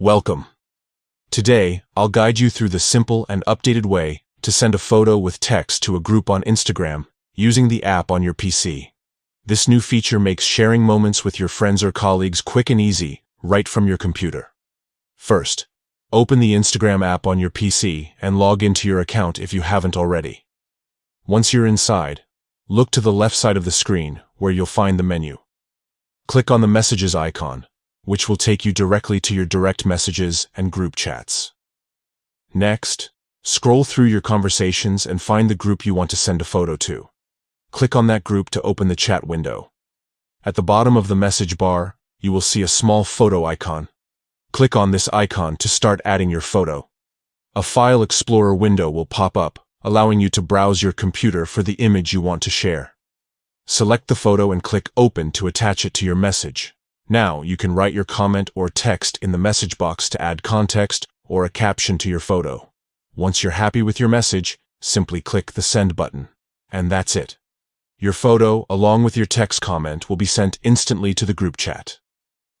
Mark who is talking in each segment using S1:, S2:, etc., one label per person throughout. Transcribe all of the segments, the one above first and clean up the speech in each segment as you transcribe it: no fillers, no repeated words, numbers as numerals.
S1: Welcome. Today, I'll guide you through the simple and updated way to send a photo with text to a group on Instagram using the app on your PC. This new feature makes sharing moments with your friends or colleagues quick and easy, right from your computer. First, open the Instagram app on your PC and log into your account if you haven't already. Once you're inside, look to the left side of the screen where you'll find the menu. Click on the messages icon, which will take you directly to your direct messages and group chats. Next, scroll through your conversations and find the group you want to send a photo to. Click on that group to open the chat window. At the bottom of the message bar, you will see a small photo icon. Click on this icon to start adding your photo. A File Explorer window will pop up, allowing you to browse your computer for the image you want to share. Select the photo and click Open to attach it to your message. Now you can write your comment or text in the message box to add context or a caption to your photo. Once you're happy with your message, simply click the Send button. And that's it. Your photo, along with your text comment, will be sent instantly to the group chat.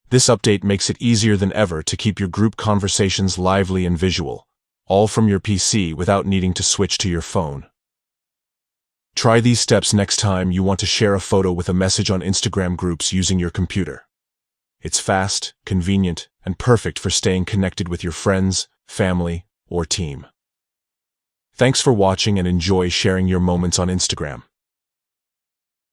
S1: This update makes it easier than ever to keep your group conversations lively and visual, all from your PC without needing to switch to your phone. Try these steps next time you want to share a photo with a message on Instagram groups using your computer. It's fast, convenient, and perfect for staying connected with your friends, family, or team. Thanks for watching and enjoy sharing your moments on Instagram.